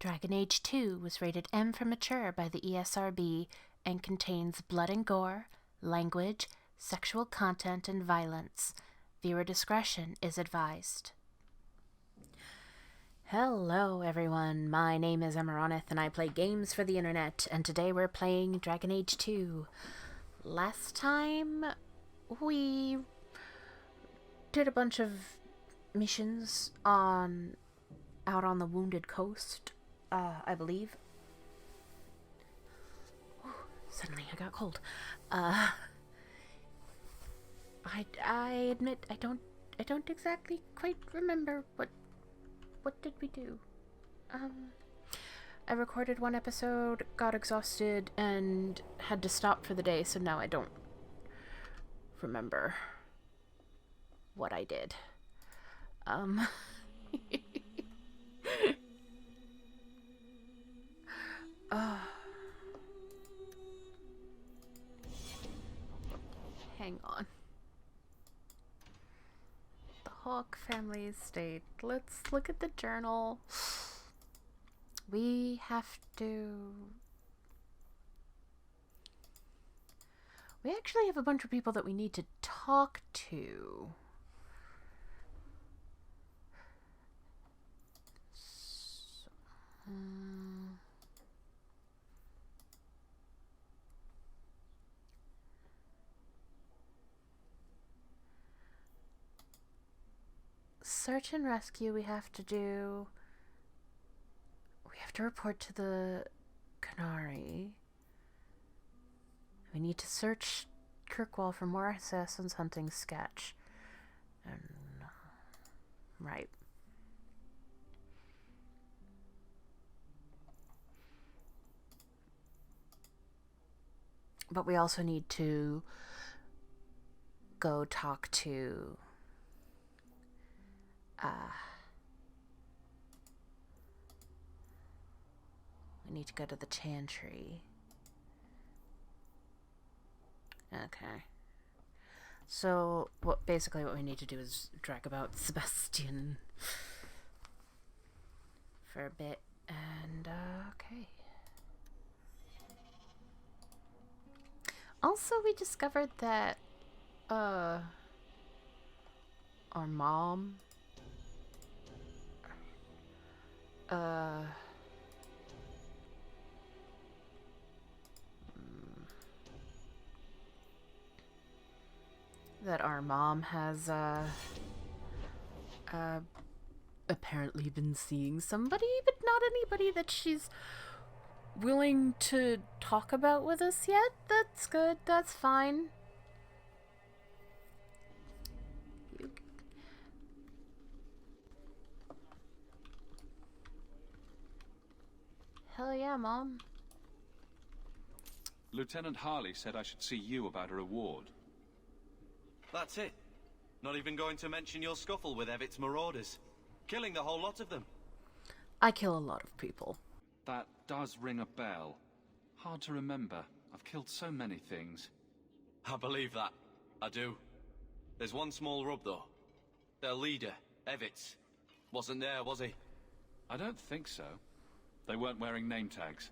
Dragon Age 2 was rated M for mature by the ESRB and contains blood and gore, language, sexual content, and violence. Viewer discretion is advised. Hello everyone, my name is Amaronith and I play games for the internet, and today we're playing Dragon Age 2. Last time we did a bunch of missions out on the Wounded Coast, I believe. Ooh, suddenly I got cold. I admit I don't exactly quite remember what did we do. I recorded one episode, got exhausted, and had to stop for the day, so now I don't remember what I did. Hang on. The Hawk family estate. Let's look at the journal. We actually have a bunch of people that we need to talk to. Search and rescue we have to do. We have to report to the Qunari. We need to search Kirkwall for more assassins hunting sketch. Right. But we also need to go talk to we need to go to the Chantry. Okay. So, basically what we need to do is drag about Sebastian for a bit, and, okay. Also, we discovered that, our mom, has, apparently been seeing somebody, but not anybody that she's willing to talk about with us yet. That's good, that's fine. Hell yeah, Mom. Lieutenant Harley said I should see you about a reward. That's it. Not even going to mention your scuffle with Evit's marauders. Killing the whole lot of them. I kill a lot of people. That does ring a bell. Hard to remember. I've killed so many things. I believe that. I do. There's one small rub, though. Their leader, Evitz, wasn't there, was he? I don't think so. They weren't wearing name tags.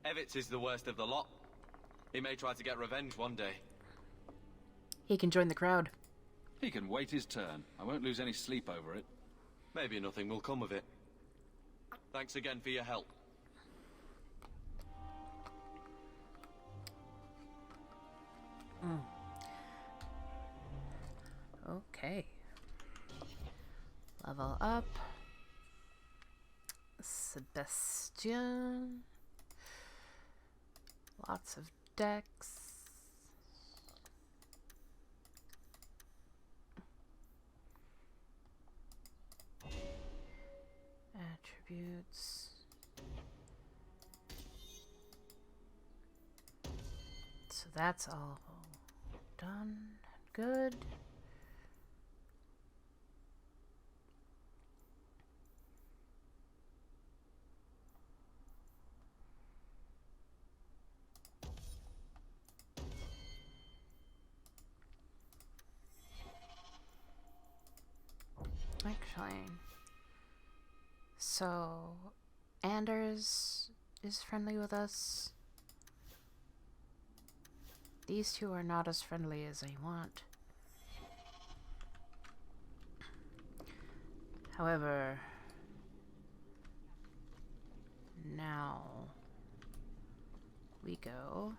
Evitz is the worst of the lot. He may try to get revenge one day. He can join the crowd. He can wait his turn. I won't lose any sleep over it. Maybe nothing will come of it. Thanks again for your help. Okay. Level up. Sebastian. Lots of decks. Attributes. So that's all done. Good. Actually, so Anders is friendly with us. These two are not as friendly as I want. However, now we go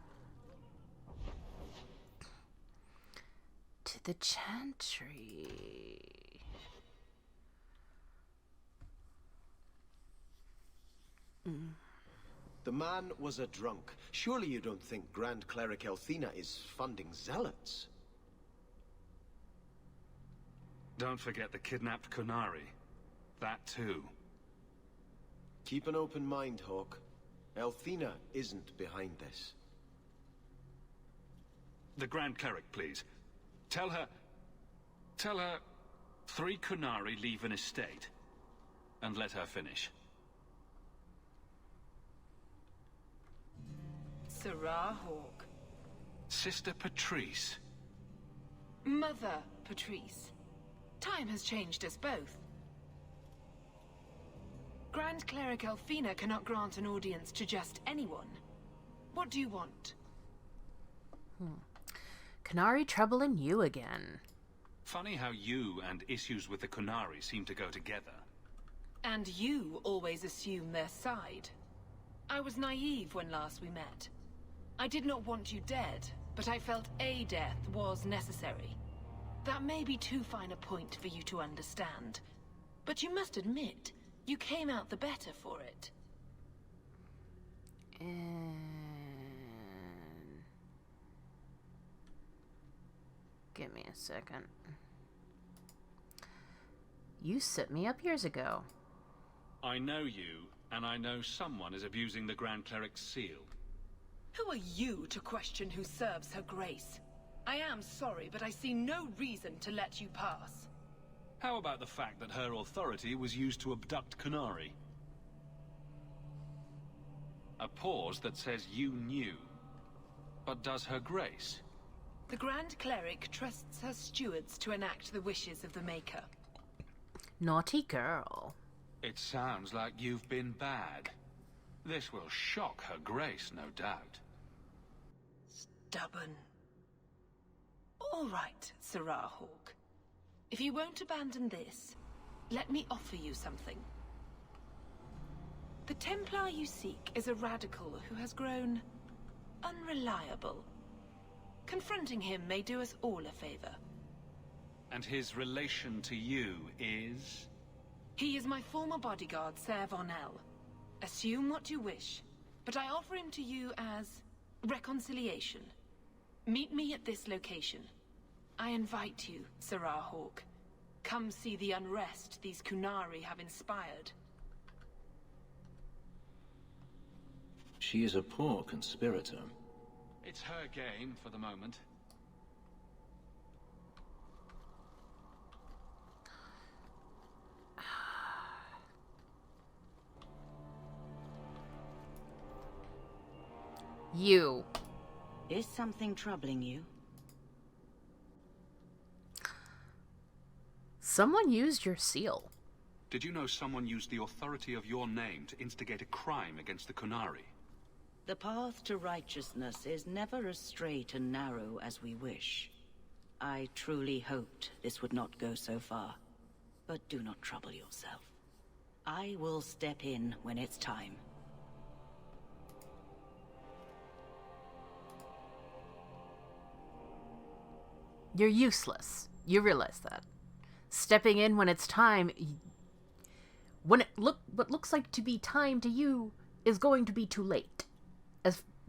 to the Chantry. The man was a drunk. Surely you don't think Grand Cleric Elthina is funding zealots? Don't forget the kidnapped Qunari. That too. Keep an open mind, Hawk. Elthina isn't behind this. The Grand Cleric, please. Tell her 3 Qunari leave an estate. And let her finish. Sarah Hawk. Sister Patrice. Mother Patrice. Time has changed us both. Grand Cleric Elthina cannot grant an audience to just anyone. What do you want? Qunari troubling you again. Funny how you and issues with the Qunari seem to go together. And you always assume their side. I was naive when last we met. I did not want you dead, but I felt a death was necessary. That may be too fine a point for you to understand, but you must admit, you came out the better for it. Give me a second. You set me up years ago. I know you, and I know someone is abusing the Grand Cleric's seal. Who are you to question who serves her grace? I am sorry, but I see no reason to let you pass. How about the fact that her authority was used to abduct Qunari? A pause that says you knew. But does her grace? The Grand Cleric trusts her stewards to enact the wishes of the Maker. Naughty girl. It sounds like you've been bad. This will shock her grace, no doubt. Stubborn. All right, Sarah Hawk. If you won't abandon this, let me offer you something. The Templar you seek is a radical who has grown unreliable. Confronting him may do us all a favor. And his relation to you is? He is my former bodyguard, Ser Vonel. Assume what you wish, but I offer him to you as reconciliation. Meet me at this location. I invite you, Sarah Hawk. Come see the unrest these Qunari have inspired. She is a poor conspirator. It's her game for the moment. You. Is something troubling you? Someone used your seal. Did you know someone used the authority of your name to instigate a crime against the Qunari? The path to righteousness is never as straight and narrow as we wish. I truly hoped this would not go so far. But do not trouble yourself. I will step in when it's time. You're useless. You realize that. Stepping in when it's time, when what looks like to be time to you is going to be too late.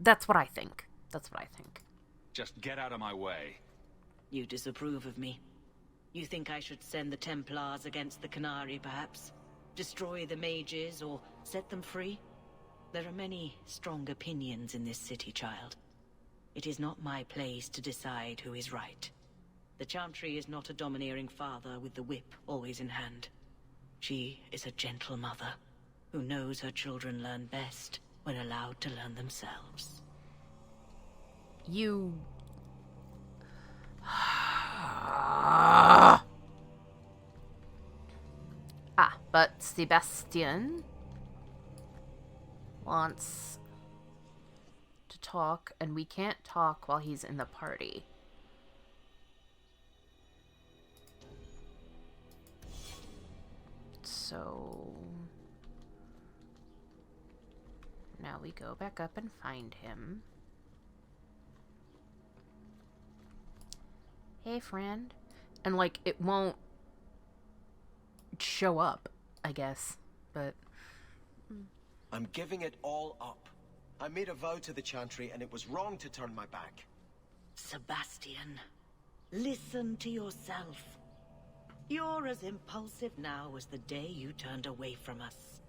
That's what I think. That's what I think. Just get out of my way. You disapprove of me. You think I should send the Templars against the Qunari, perhaps? Destroy the mages or set them free? There are many strong opinions in this city, child. It is not my place to decide who is right. The Chantry is not a domineering father with the whip always in hand. She is a gentle mother who knows her children learn best when allowed to learn themselves. You... but Sebastian... wants to talk, and we can't talk while he's in the party. So now we go back up and find him. Hey, friend. And, like, it won't show up, I guess, but... I'm giving it all up. I made a vow to the Chantry, and it was wrong to turn my back. Sebastian, listen to yourself. You're as impulsive now as the day you turned away from us.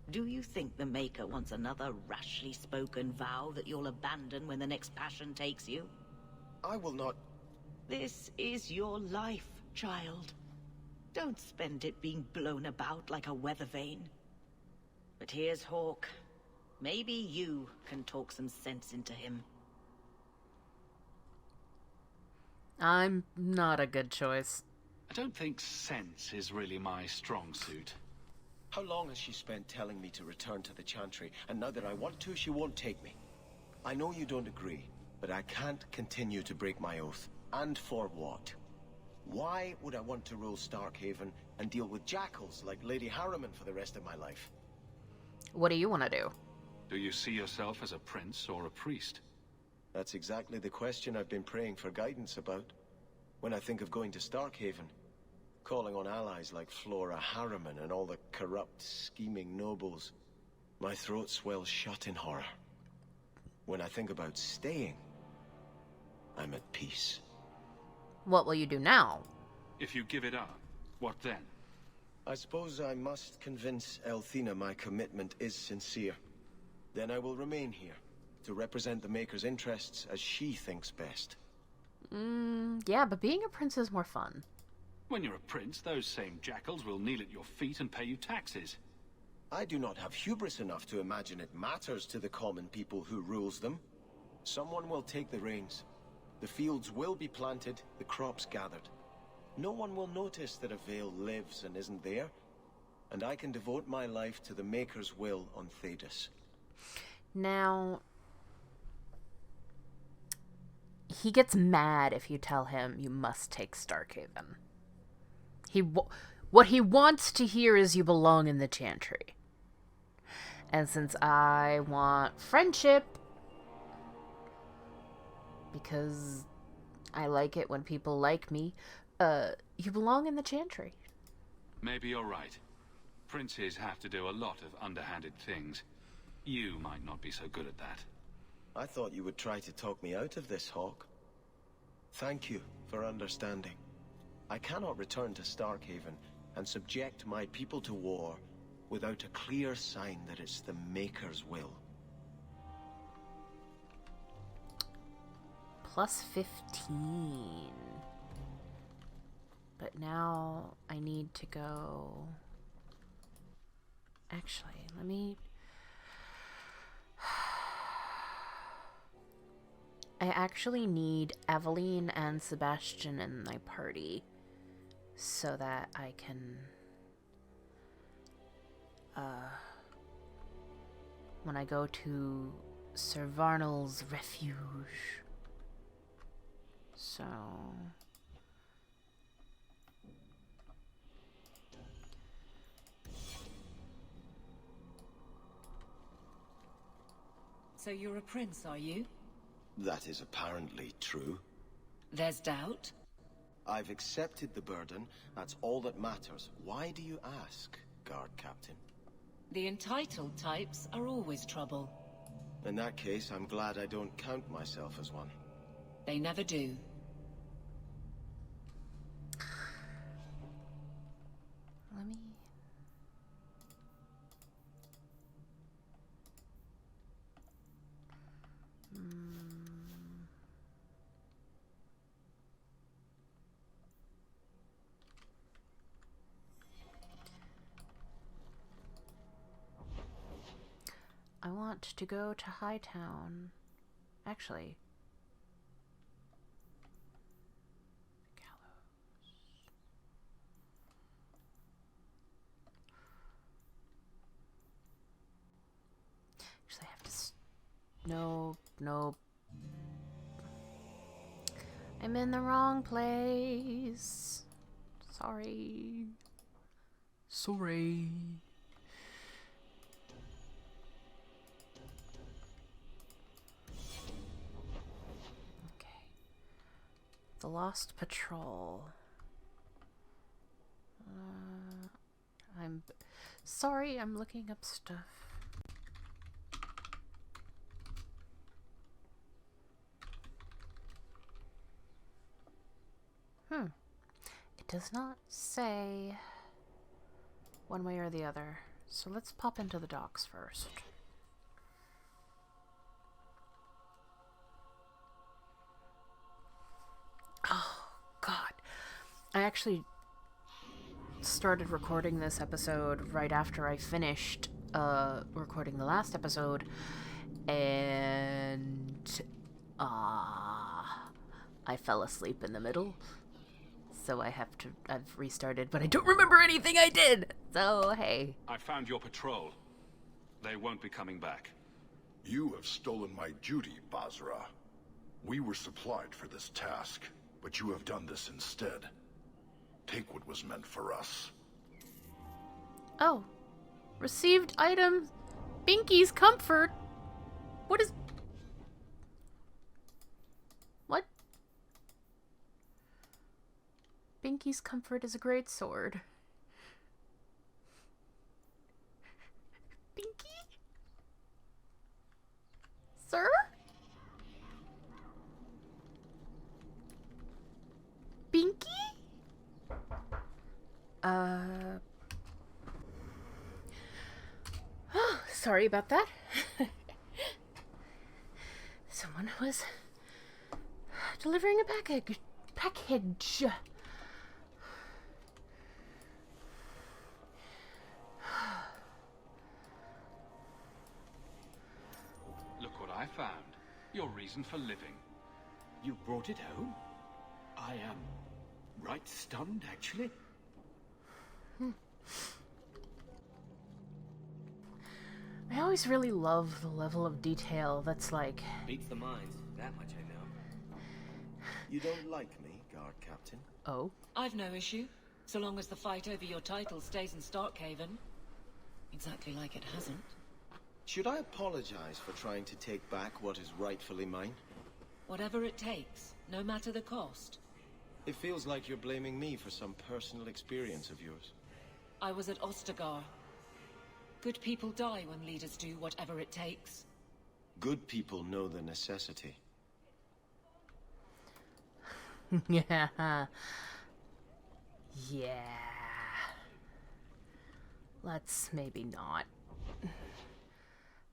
Do you think the Maker wants another rashly spoken vow that you'll abandon when the next passion takes you? I will not... This is your life, child. Don't spend it being blown about like a weather vane. But here's Hawk. Maybe you can talk some sense into him. I'm not a good choice. I don't think sense is really my strong suit. How long has she spent telling me to return to the Chantry, and now that I want to, she won't take me? I know you don't agree, but I can't continue to break my oath. And for what? Why would I want to rule Starkhaven and deal with jackals like Lady Harriman for the rest of my life? What do you want to do? Do you see yourself as a prince or a priest? That's exactly the question I've been praying for guidance about. When I think of going to Starkhaven, calling on allies like Flora Harriman and all the corrupt, scheming nobles, my throat swells shut in horror. When I think about staying, I'm at peace. What will you do now? If you give it up, what then? I suppose I must convince Elthina my commitment is sincere. Then I will remain here, to represent the Maker's interests as she thinks best. Yeah, but being a prince is more fun. When you're a prince, those same jackals will kneel at your feet and pay you taxes. I do not have hubris enough to imagine it matters to the common people who rules them. Someone will take the reins. The fields will be planted, the crops gathered. No one will notice that a Vale lives and isn't there, and I can devote my life to the Maker's will on Thedas. Now, he gets mad if you tell him you must take Starkhaven. What he wants to hear is you belong in the Chantry. And since I want friendship, because I like it when people like me, you belong in the Chantry. Maybe you're right. Princes have to do a lot of underhanded things. You might not be so good at that. I thought you would try to talk me out of this, Hawk. Thank you for understanding. I cannot return to Starkhaven and subject my people to war without a clear sign that it's the Maker's will. Plus 15. But now I need to go... Actually, let me... I actually need Eveline and Sebastian in my party so that I can, when I go to Sir Varnal's refuge. So... So you're a prince, are you? That is apparently true. There's doubt? I've accepted the burden. That's all that matters. Why do you ask, Guard Captain? The entitled types are always trouble. In that case, I'm glad I don't count myself as one. They never do. Let me... I want to go to Hightown. Actually... No, no. I'm in the wrong place. Sorry. Sorry. Okay. The Lost Patrol. I'm sorry, I'm looking up stuff. It does not say one way or the other. So let's pop into the docks first. Oh, God. I actually started recording this episode right after I finished recording the last episode, and I fell asleep in the middle, so I've restarted, but I don't remember anything I did, so hey. I found your patrol. They won't be coming back. You have stolen my duty, Basra. We were supplied for this task, but you have done this instead. Take what was meant for us. Oh. Received item Binky's Comfort. What is... What? Binky's Comfort is a great sword. Binky? Sir? Binky? Oh, sorry about that. Someone was delivering a package. Look what I found. Your reason for living. You brought it home? I am right stunned, actually. I always really love the level of detail that's like... Beats the mines, that much I know. You don't like me, Guard Captain? Oh? I've no issue, so long as the fight over your title stays in Starkhaven. Exactly like it hasn't. Should I apologize for trying to take back what is rightfully mine? Whatever it takes, no matter the cost. It feels like you're blaming me for some personal experience of yours. I was at Ostagar. Good people die when leaders do whatever it takes. Good people know the necessity. Yeah. Yeah. Let's maybe not.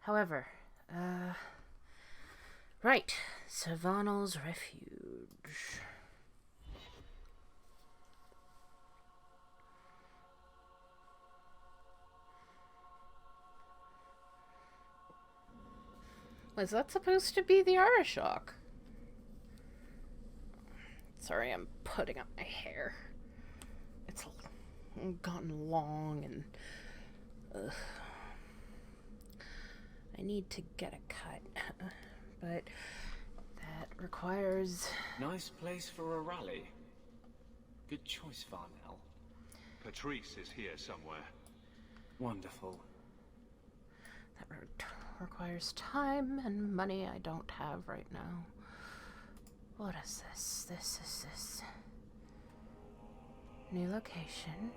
However, right. Savannah's Refuge. Was that supposed to be the Arashok? Sorry, I'm putting up my hair. It's gotten long and... Ugh. I need to get a cut. But that requires... Nice place for a rally. Good choice, Varnell. Patrice is here somewhere. Wonderful. That requires time and money I don't have right now. What is this? This is this. New location.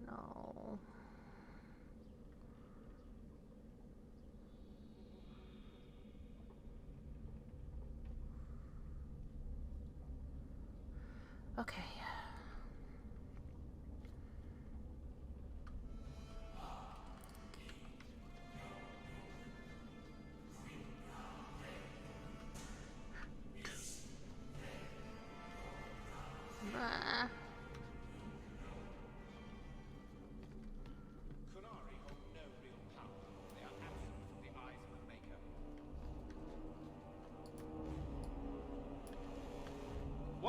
No. Okay. Qunari hold no real power. They are absent from the eyes of the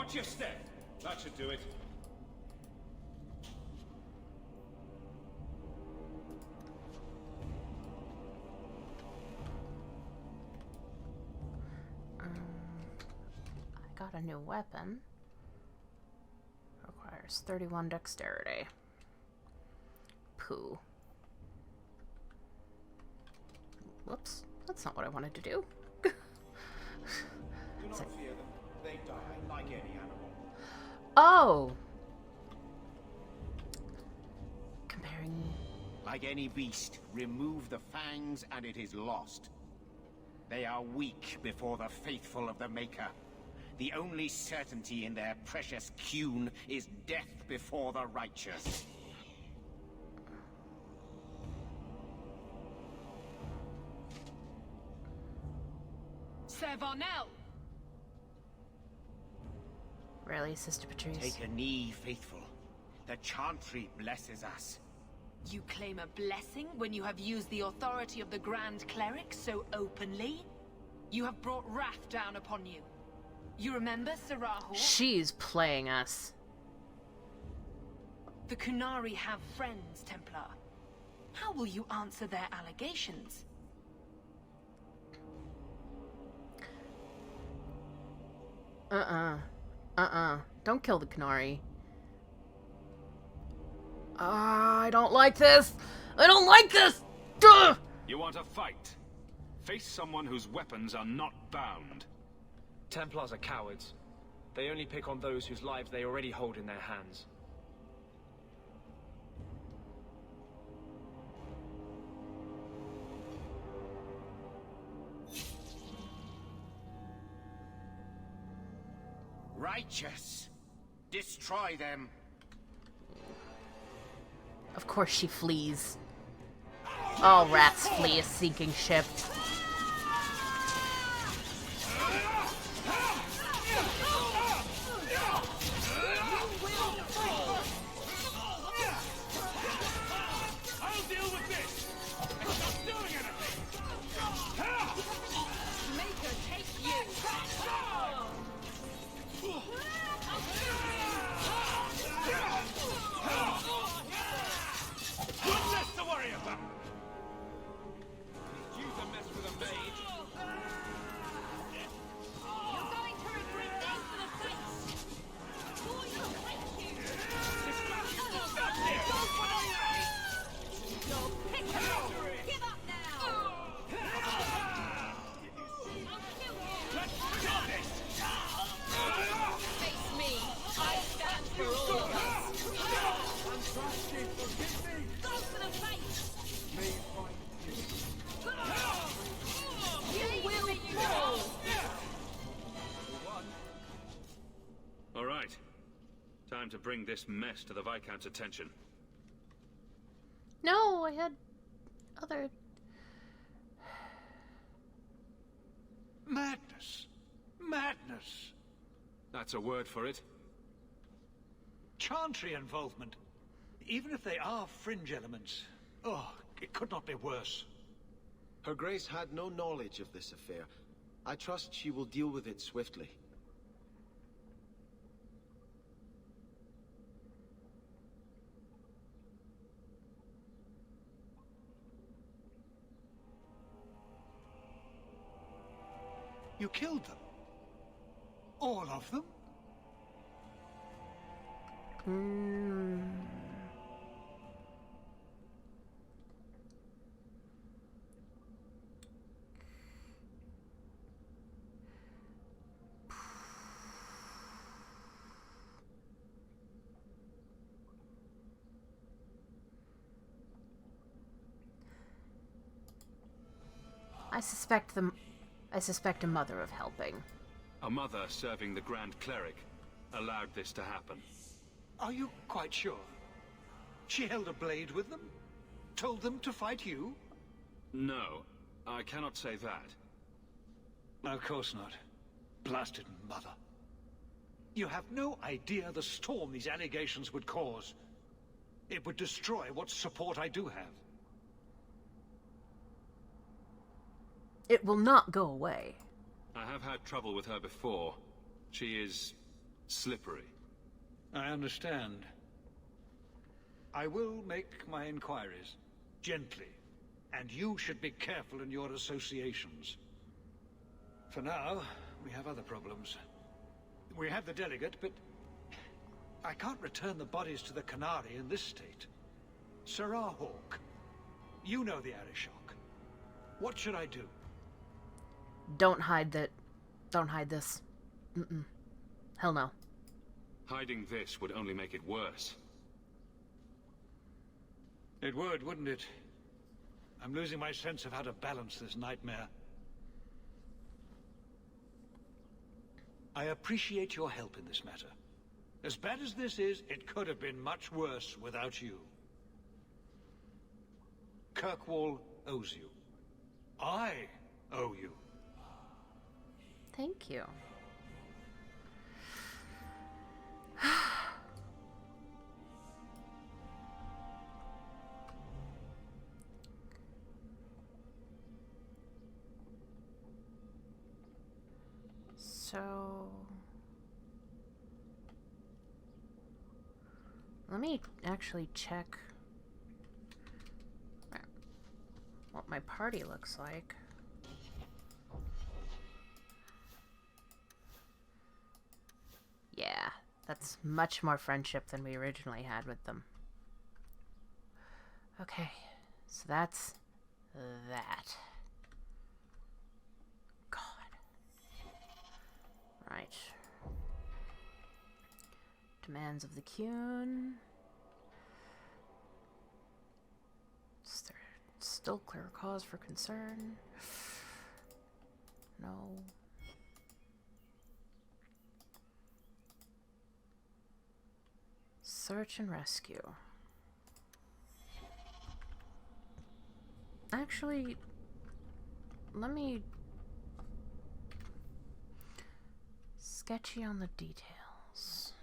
Watch your step. That should do it. I got a new weapon. Requires 31 dexterity. Pooh. Whoops. That's not what I wanted to do. Do not fear them. They die like any animal. Oh! Comparing... Like any beast, remove the fangs and it is lost. They are weak before the faithful of the Maker. The only certainty in their precious Qun is death before the righteous. Servanel! Really, Sister Patrice? Take a knee, faithful. The Chantry blesses us. You claim a blessing when you have used the authority of the Grand Cleric so openly? You have brought wrath down upon you. You remember Saraho? She's playing us. The Qunari have friends, Templar. How will you answer their allegations? Don't kill the Qunari. I don't like this! I don't like this! Ugh! You want a fight? Face someone whose weapons are not bound. Templars are cowards. They only pick on those whose lives they already hold in their hands. Righteous! Destroy them! Of course she flees. All rats flee a sinking ship. All right. Time to bring this mess to the Viscount's attention. No, I had other... Madness. Madness. That's a word for it. Chantry involvement. Even if they are fringe elements. Oh, it could not be worse. Her Grace had no knowledge of this affair. I trust she will deal with it swiftly. You killed them? All of them? I suspect a mother of helping. A mother serving the Grand Cleric allowed this to happen. Are you quite sure? She held a blade with them? Told them to fight you? No, I cannot say that. Of course not. Blasted mother. You have no idea the storm these allegations would cause. It would destroy what support I do have. It will not go away. I have had trouble with her before. She is slippery. I understand. I will make my inquiries, gently, and you should be careful in your associations. For now, we have other problems. We have the delegate, but I can't return the bodies to the Qunari in this state. Sirrah Hawk, you know the Arishok. What should I do? Don't hide that. Don't hide this. Mm-mm. Hell no. Hiding this would only make it worse. It would, wouldn't it? I'm losing my sense of how to balance this nightmare. I appreciate your help in this matter. As bad as this is, it could have been much worse without you. Kirkwall owes you. I owe you. Thank you. So let me actually check what my party looks like. Yeah, that's much more friendship than we originally had with them. Okay, so that's that. God. Right. Demands of the Qun. Is there still clear cause for concern? No. Search and rescue. Actually, let me... Sketchy on the details.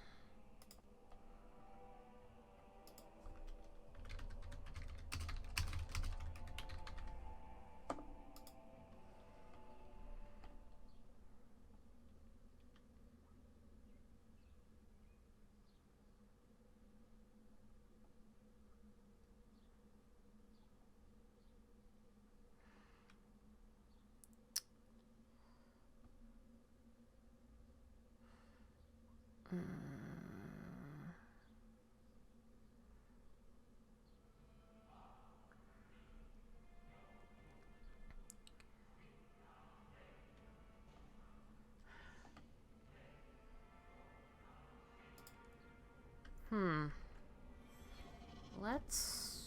Let's...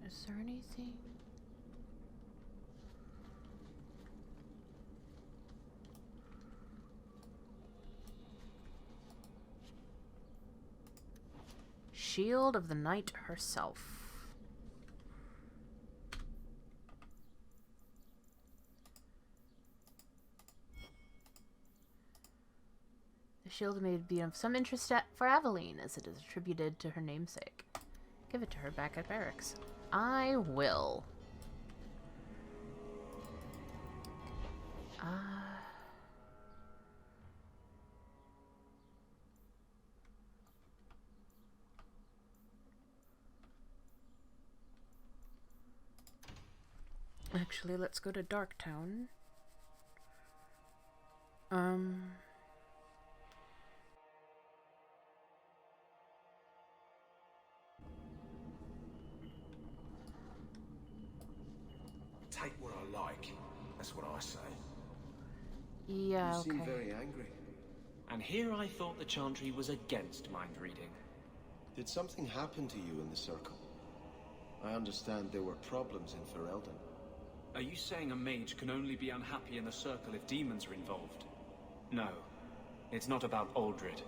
Is there anything? Shield of the Knight herself. The shield may be of some interest for Aveline, as it is attributed to her namesake. Give it to her back at barracks. I will. Actually, let's go to Darktown. Take what I like. That's what I say. Yeah, You okay. seem very angry. And here I thought the Chantry was against mind reading. Did something happen to you in the Circle? I understand there were problems in Ferelden. Are you saying a mage can only be unhappy in the Circle if demons are involved? No. It's not about Aldred.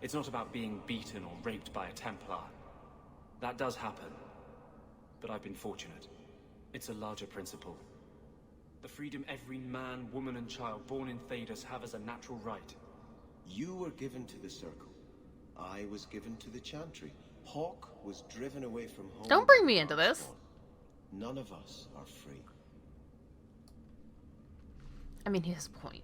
It's not about being beaten or raped by a Templar. That does happen. But I've been fortunate. It's a larger principle. The freedom every man, woman and child born in Thedas have as a natural right. You were given to the Circle. I was given to the Chantry. Hawk was driven away from home. Don't bring me into this. None of us are free. I mean, he has a point.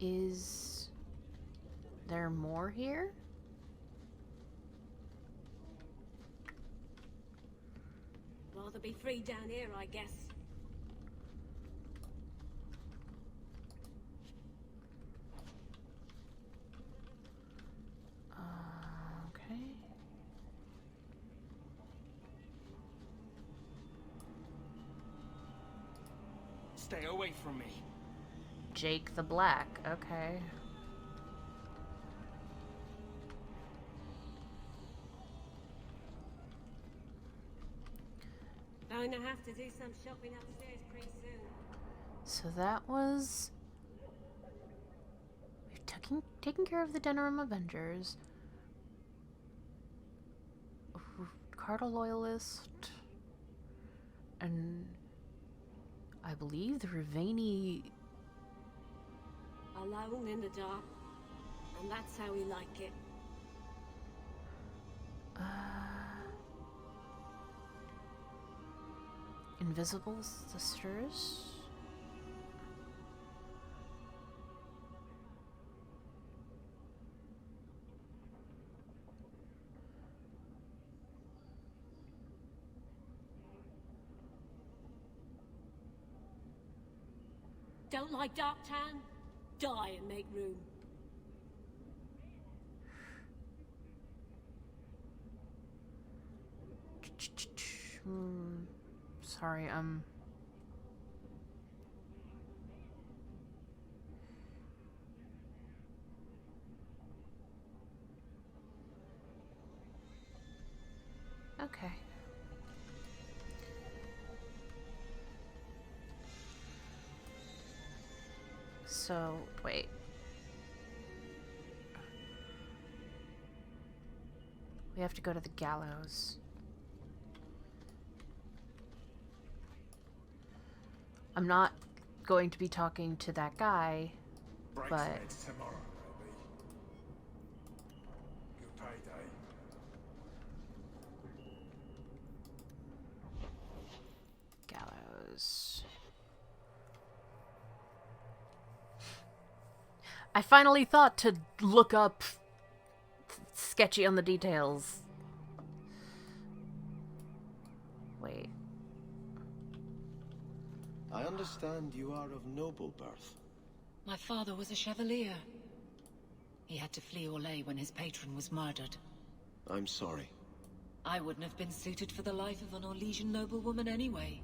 Is there more here? Rather be free down here, I guess. Okay. Stay away from me. Jake the Black, okay. Going to have to do some shopping upstairs pretty soon. So that was... We've taken care of the Denerim Avengers. Carta Loyalist. And I believe the Ravani... Alone in the dark. And that's how we like it. Invisible Sisters. Don't like Dark Town? Die and make room. Sorry, okay. So, wait. We have to go to the gallows. I'm not going to be talking to that guy, but... tomorrow, maybe. Good payday. Gallows. I finally thought to look up sketchy on the details. Wait. I understand you are of noble birth. My father was a chevalier. He had to flee Orlais when his patron was murdered. I'm sorry. I wouldn't have been suited for the life of an Orlesian noblewoman anyway.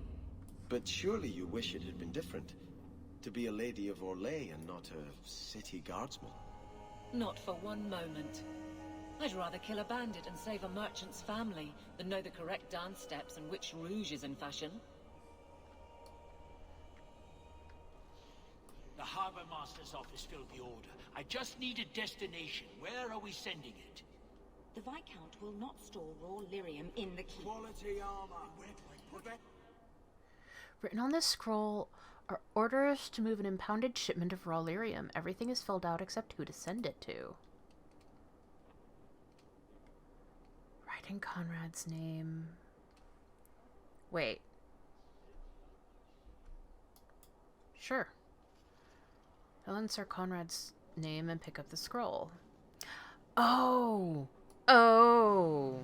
But surely you wish it had been different. To be a lady of Orlais and not a city guardsman. Not for one moment. I'd rather kill a bandit and save a merchant's family than know the correct dance steps and which rouge is in fashion. The Harbor Master's office filled the order. I just need a destination. Where are we sending it? The Viscount will not store raw lyrium in the keep. Quality armor. Where do I put it? Written on this scroll are orders to move an impounded shipment of raw lyrium. Everything is filled out except who to send it to. Writing Conrad's name. Wait. Sure. I'll insert Conrad's name and pick up the scroll. Oh! Oh!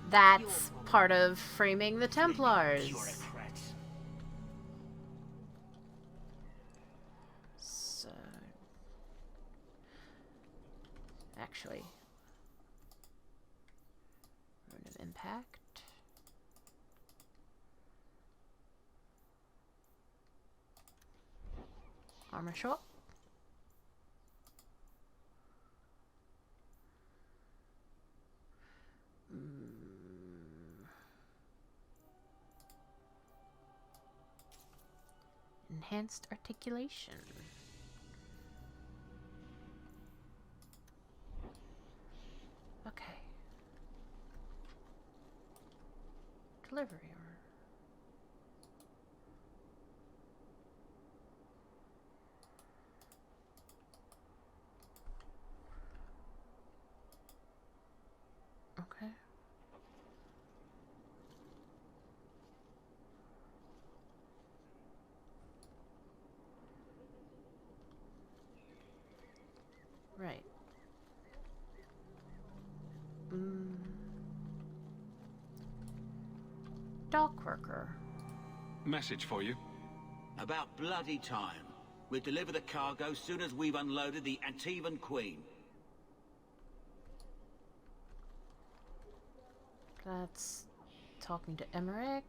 That's part of framing the Templars. So... Actually... Rune of Impact. Armor shop. Enhanced articulation. Okay. Delivery order. Okay. dock worker. Message for you. About bloody time. We'll deliver the cargo soon as we've unloaded the Antivan Queen. That's talking to Emmeric.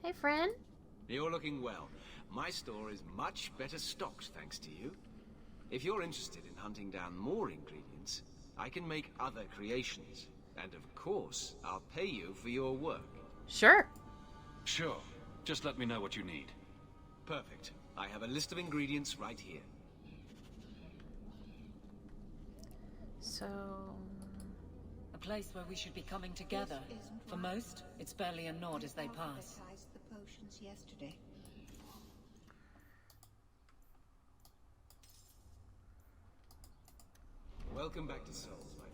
Hey, friend. You're looking well. My store is much better stocked, thanks to you. If you're interested in hunting down more ingredients, I can make other creations. And of course, I'll pay you for your work. Sure. Sure. Just let me know what you need. Perfect. I have a list of ingredients right here. So... A place where we should be coming together. For most, it's barely a nod as they pass. The potions yesterday. Welcome back to Souls, my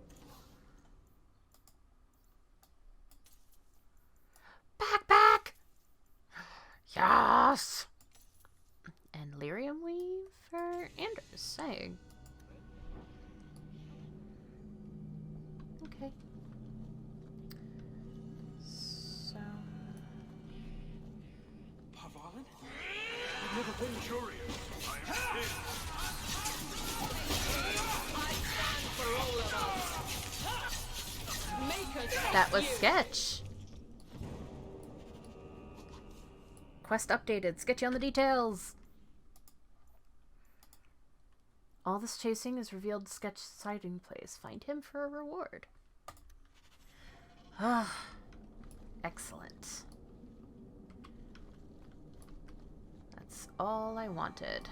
Backpack! Yes! And lyrium weaver? Interesting. Okay. So... Pavalin? I've never been curious. I am scared. That was Sketch. Quest updated. Sketchy on the details. All this chasing has revealed Sketch's hiding place. Find him for a reward. Ah, excellent. That's all I wanted.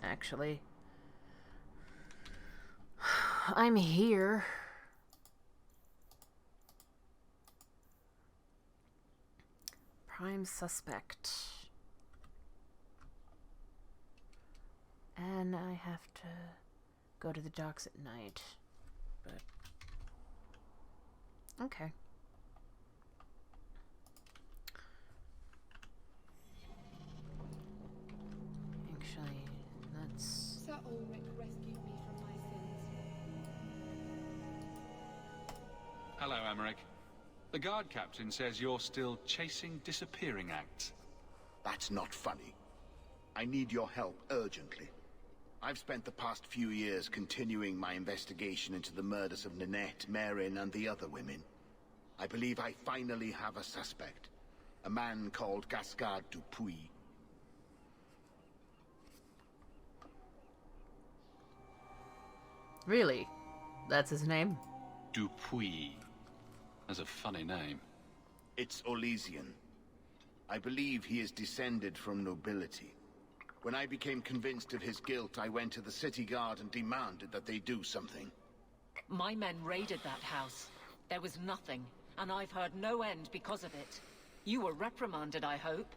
Actually, I'm here. Prime suspect. And I have to go to the docks at night. But okay. Actually, that's... Sir Ulrich rescued me from my sins. Hello, Emmeric. The guard captain says you're still chasing disappearing acts. That's not funny. I need your help urgently. I've spent the past few years continuing my investigation into the murders of Nanette, Marin, and the other women. I believe I finally have a suspect. A man called Gascard Dupuis. Really? That's his name? Dupuis. That's a funny name. It's Olesian. I believe he is descended from nobility. When I became convinced of his guilt, I went to the city guard and demanded that they do something. My men raided that house. There was nothing, and I've heard no end because of it. You were reprimanded, I hope?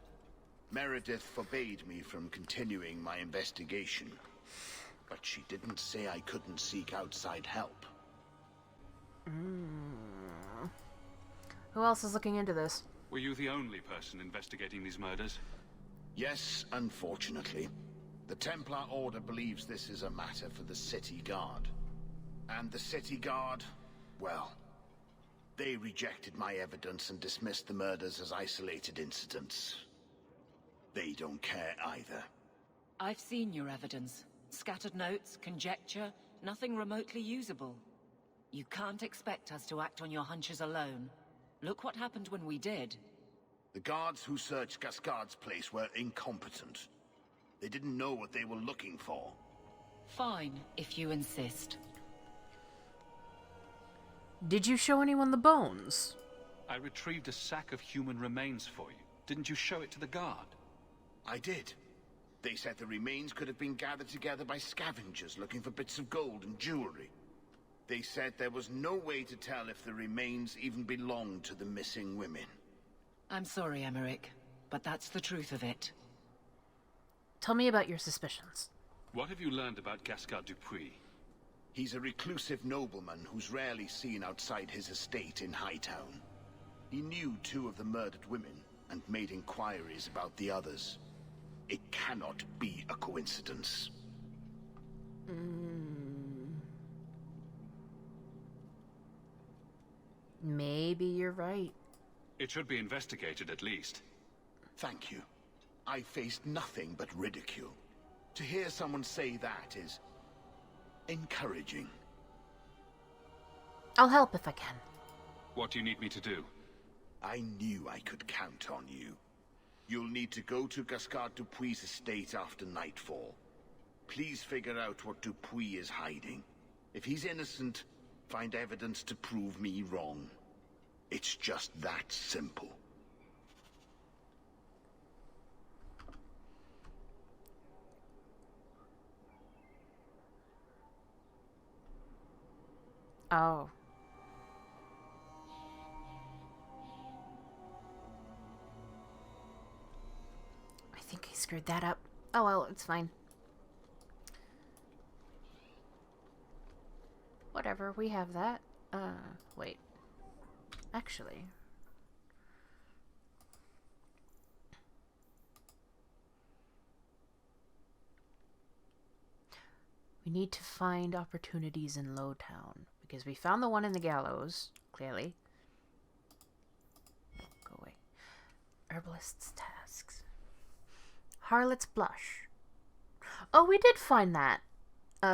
Meredith forbade me from continuing my investigation. But she didn't say I couldn't seek outside help. Who else is looking into this? Were you the only person investigating these murders? Yes, unfortunately. The Templar Order believes this is a matter for the City Guard. And the City Guard, well, they rejected my evidence and dismissed the murders as isolated incidents. They don't care either. I've seen your evidence. Scattered notes, conjecture, nothing remotely usable. You can't expect us to act on your hunches alone. Look what happened when we did. The guards who searched Gascard's place were incompetent. They didn't know what they were looking for. Fine, if you insist. Did you show anyone the bones? I retrieved a sack of human remains for you. Didn't you show it to the guard? I did. They said the remains could have been gathered together by scavengers looking for bits of gold and jewelry. They said there was no way to tell if the remains even belonged to the missing women. I'm sorry, Emmeric, but that's the truth of it. Tell me about your suspicions. What have you learned about Gascard Dupuis? He's a reclusive nobleman who's rarely seen outside his estate in Hightown. He knew 2 of the murdered women and made inquiries about the others. It cannot be a coincidence. Maybe you're right. It should be investigated at least. Thank you. I faced nothing but ridicule. To hear someone say that is encouraging. I'll help if I can. What do you need me to do? I knew I could count on you. You'll need to go to Gascard Dupuy's estate after nightfall. Please figure out what Dupuy is hiding. If he's innocent, find evidence to prove me wrong. It's just that simple. Oh. I think I screwed that up. Oh well, it's fine. Whatever, we have that. Wait. Actually. We need to find opportunities in Lowtown, because we found the one in the gallows, clearly. Go away. Herbalist's tasks. Harlot's blush. Oh, we did find that.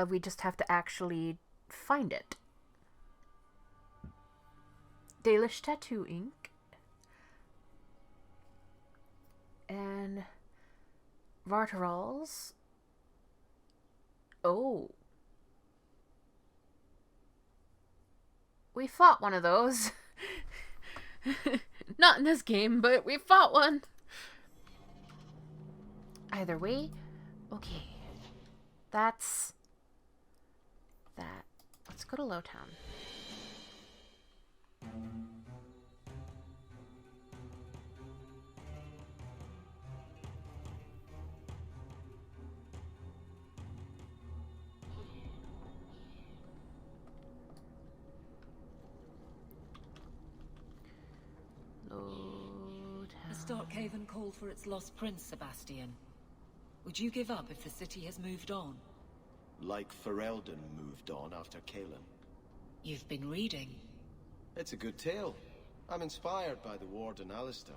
We just have to actually find it. Dalish tattoo ink. And Varterals. Oh. We fought one of those. Not in this game, but we fought one. Either way. Okay. That's that. Let's go to Lowtown. The Starkhaven called for its lost prince, Sebastian. Would you give up if the city has moved on? Like Ferelden moved on after Kalen. You've been reading. It's a good tale. I'm inspired by the Warden Alistair,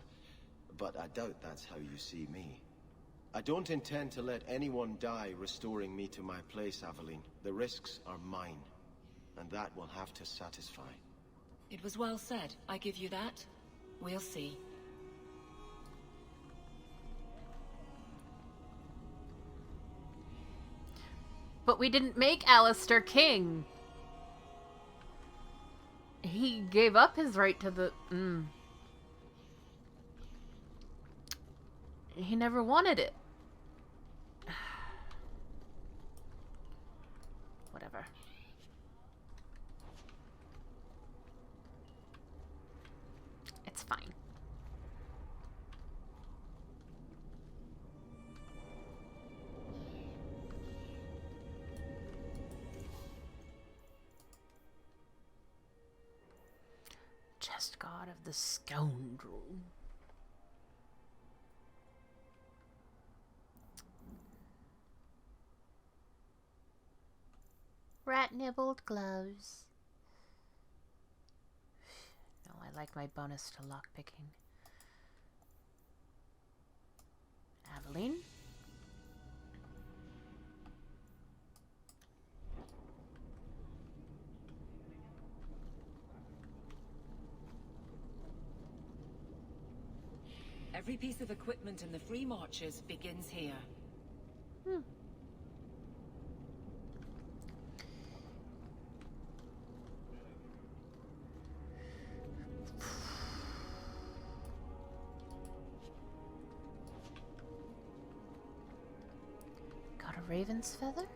but I doubt that's how you see me. I don't intend to let anyone die restoring me to my place, Aveline. The risks are mine, and that will have to satisfy. It was well said. I give you that. We'll see. But we didn't make Alistair king. He gave up his right to the... He never wanted it. Whatever. It's fine. Just God of the scoundrel. Rat-nibbled gloves. No, I like my bonus to lockpicking. Aveline. Every piece of equipment in the Free Marches begins here. Got a raven's feather?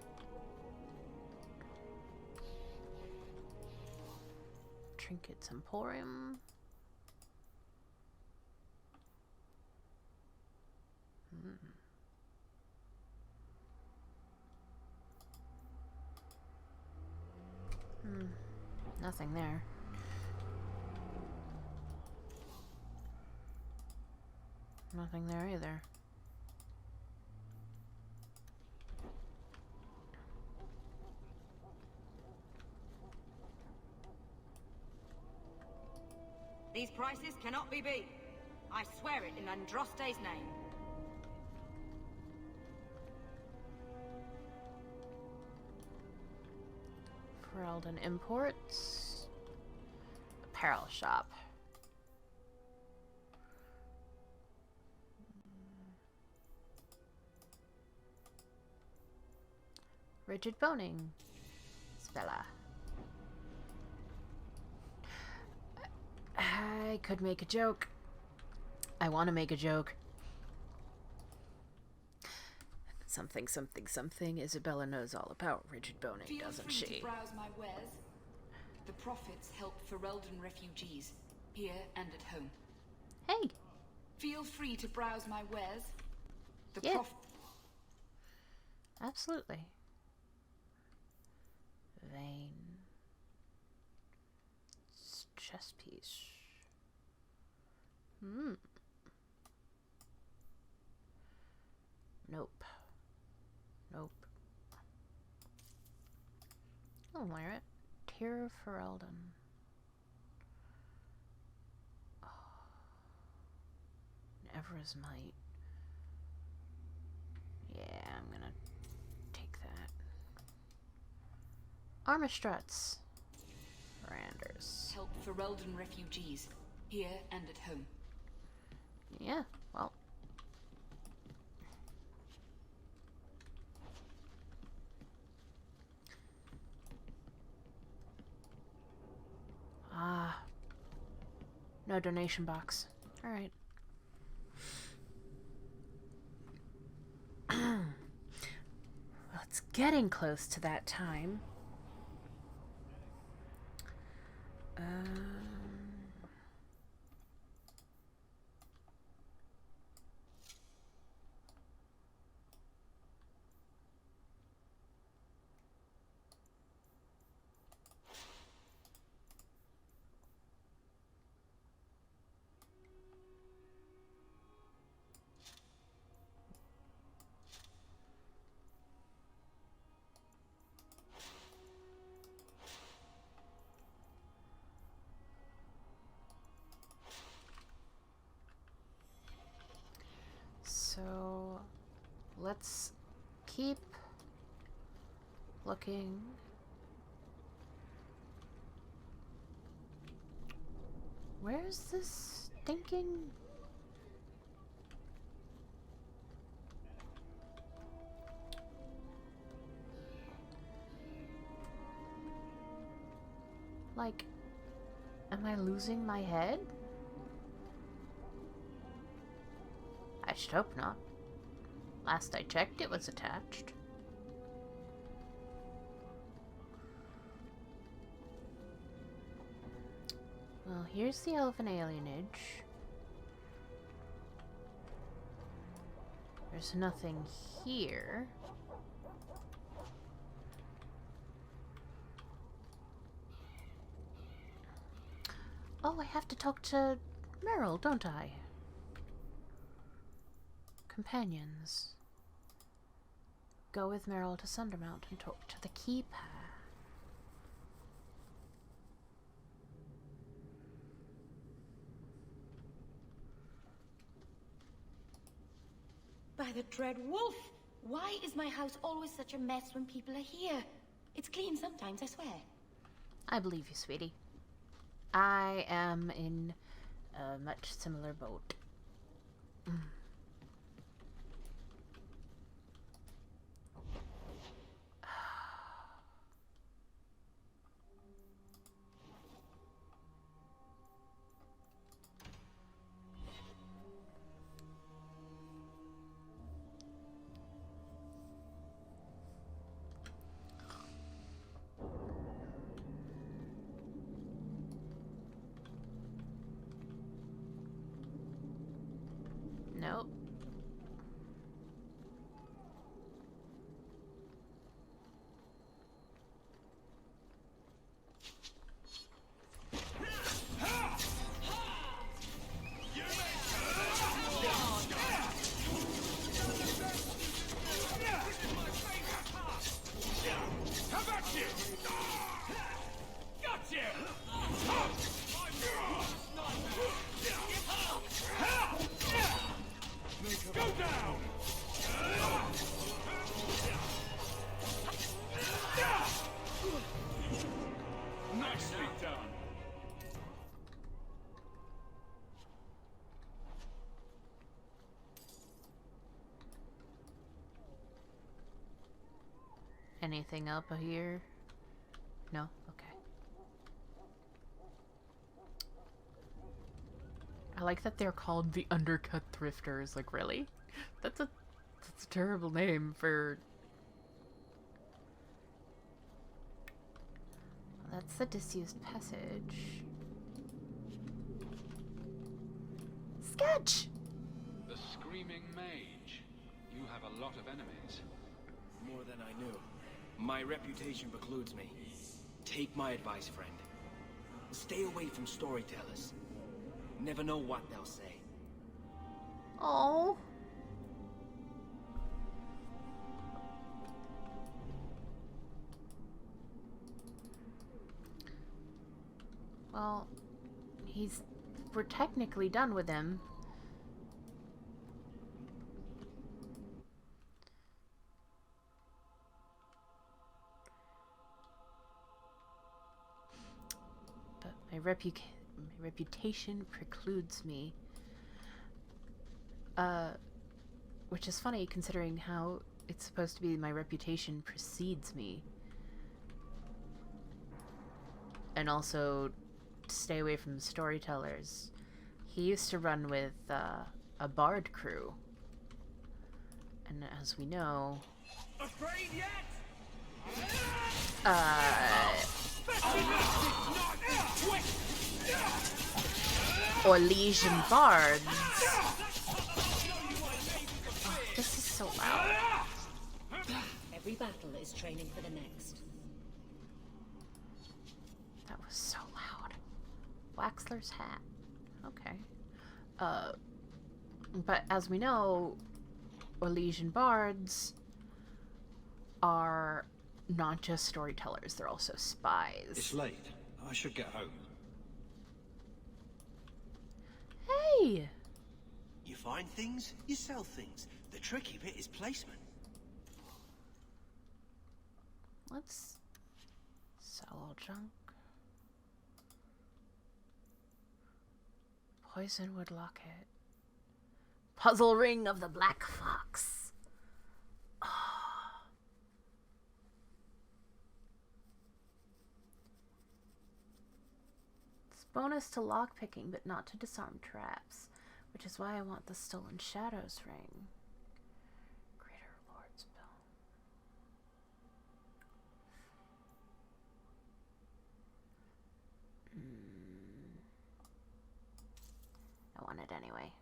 Trinkets Emporium. Nothing there. Nothing there either. These prices cannot be beat. I swear it in Androste's name. Ferelden Imports. Apparel shop. Rigid boning. Spella. I could make a joke. I want to make a joke. Something, something, something. Isabella knows all about rigid boning, doesn't she? Feel free to browse my wares. The profits help Ferelden refugees, here and at home. Hey! Feel free to browse my wares. The Yeah. Absolutely. Vein. Chess piece. Nope. Nope. I'll wear it. Tear of Ferelden. Oh. Ever's Might. Yeah, I'm gonna take that. Armor struts. Randers. Help Ferelden refugees, here and at home. Yeah, well. Ah. No donation box. Alright. Well, it's getting close to that time. So let's keep looking. Where's this stinking? Like, am I losing my head? I should hope not. Last I checked, it was attached. Well, here's the elven alienage. There's nothing here. Oh, I have to talk to Meryl, don't I? Companions. Go with Meryl to Sundermount and talk to the keeper. By the dread wolf! Why is my house always such a mess when people are here? It's clean sometimes, I swear. I believe you, sweetie. I am in a much similar boat. Nope. Gotcha! anything up here? No? Okay. I like that they're called the Undercut Thrifters. Like, really? That's a terrible name for... Well, that's the disused passage. Sketch! The Screaming Mage. You have a lot of enemies. More than I knew. My reputation precludes me. Take my advice, friend. Stay away from storytellers. Never know what they'll say. Oh. Well, we're technically done with him. But my reputation precludes me. Which is funny considering how it's supposed to be my reputation precedes me. And also, stay away from storytellers. He used to run with a bard crew. And as we know... Afraid yet? Orlesian bards. Oh, this is so loud. Every battle is training for the next. That was so loud. Waxler's hat. Okay. But as we know, Orlesian bards are not just storytellers, they're also spies. It's late. I should get home. Hey! You find things, you sell things. The tricky bit is placement. Let's sell all junk. Poisonwood locket. Puzzle ring of the Black Fox. Oh. It's bonus to lockpicking, but not to disarm traps, which is why I want the Stolen Shadows ring. Greater Lord's Bill. I want it anyway.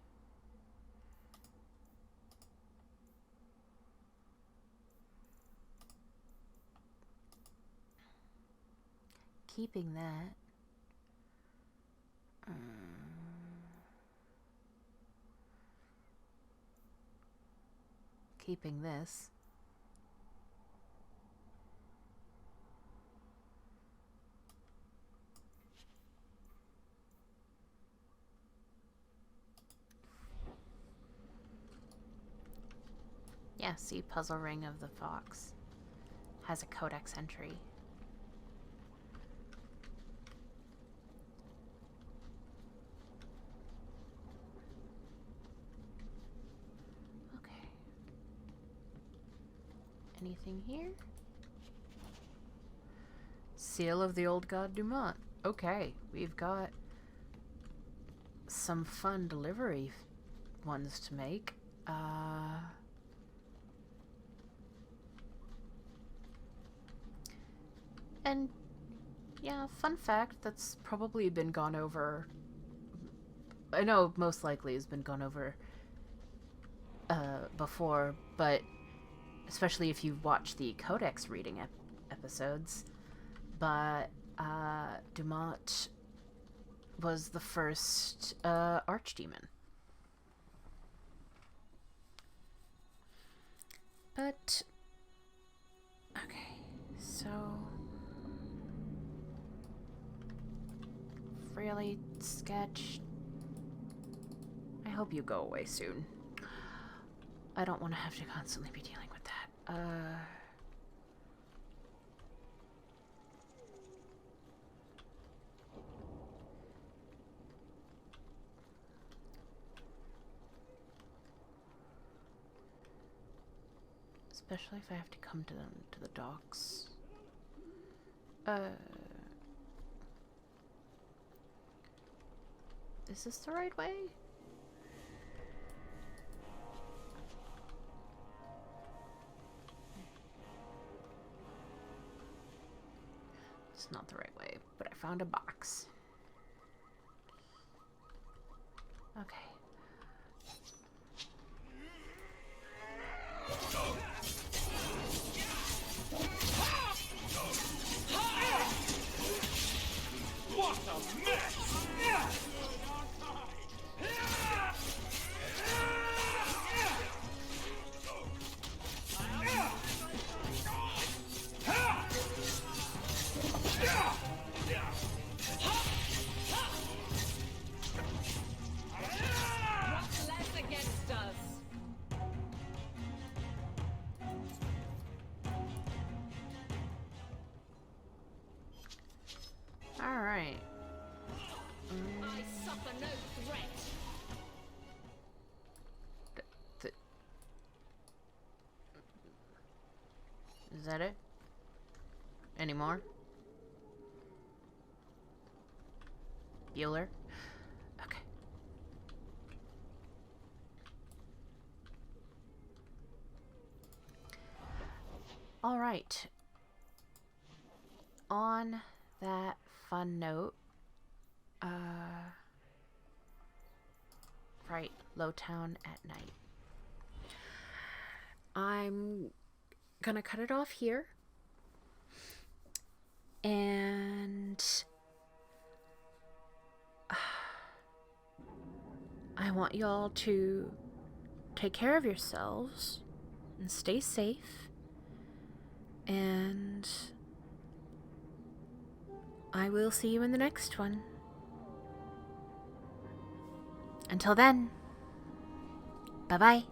Keeping that. Keeping this. Yeah, see, Puzzle Ring of the Fox has a codex entry. Okay. Anything here? Seal of the Old God Dumont. Okay, we've got some fun delivery ones to make. And yeah, fun fact that's probably been gone over. I know most likely has been gone over before, but especially if you watch the Codex reading episodes. But Dumont was the first archdemon. But okay, so really, Sketch, I hope you go away soon. I don't want to have to constantly be dealing with that. This Especially if I have to come to them to the docks. Is this the right way? It's not the right way, but I found a box. Okay. What a mess! What's left against us? All right. I suffer no threat. Is that it? Any more? Bueller? Okay. All right. On that fun note, right, Lowtown at night. I'm gonna cut it off here, and I want y'all to take care of yourselves and stay safe, and I will see you in the next one. Until then, bye-bye.